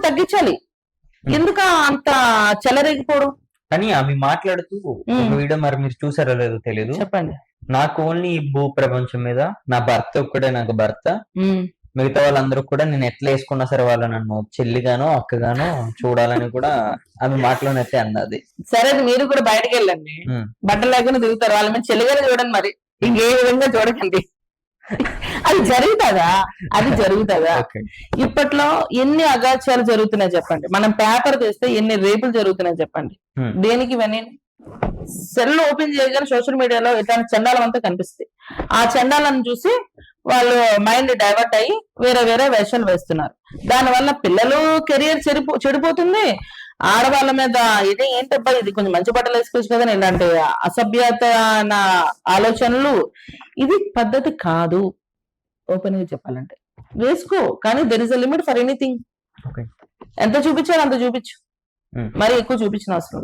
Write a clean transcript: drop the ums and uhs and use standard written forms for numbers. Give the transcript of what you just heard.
తగ్గించాలి. ఎందుకు అంత చెలరేగిపోవడం? కానీ అవి మాట్లాడుతూ ఒక వీడియో మరి మీరు చూసారో లేదో తెలియదు, చెప్పండి. నాకు ఓన్లీ ఈ భూ ప్రపంచం మీద నా భర్త ఒక్కడే నాకు భర్త, మిగతా వాళ్ళందరూ కూడా నేను ఎట్లా వేసుకున్నా సరే వాళ్ళు నన్ను చెల్లిగానో అక్కగానో చూడాలని కూడా ఆమె మాటలోనైతే అన్నది. సరే మీరు కూడా బయటకు వెళ్ళండి, బట్టలు లేకుండా తిరుగుతారు, వాళ్ళ మీద చెల్లిగానే చూడండి, మరి ఇంకే విధంగా చూడకండి. అది జరుగుతుందా? అది జరుగుతుందా? ఇప్పట్లో ఎన్ని అగాత్యాలు జరుగుతున్నాయి చెప్పండి. మనం పేపర్ తెస్తే ఎన్ని రేపులు జరుగుతున్నాయి చెప్పండి. దేనికి ఇవన్నీ? సెల్ ఓపెన్ చేయగానే సోషల్ మీడియాలో ఇట్లాంటి చండాలం అంతా కనిపిస్తుంది. ఆ చండాలను చూసి వాళ్ళు మైండ్ డైవర్ట్ అయ్యి వేరే వేరే వేషాలు వేస్తున్నారు. దానివల్ల పిల్లలు కెరియర్ చెడిపోతుంది. ఆడవాళ్ళ మీద ఇది ఏంటబ్బా, ఇది కొంచెం మంచి బట్టలు వేసుకోవచ్చు కదా, ఇలాంటి అసభ్యత ఆలోచనలు, ఇది పద్ధతి కాదు. ఓపెన్ గా చెప్పాలంటే వేసుకో, కానీ there is a limit for anything. ఎంత చూపించాలో అంత చూపించు, మరి ఎక్కువ చూపించిన అవసరం లేదు.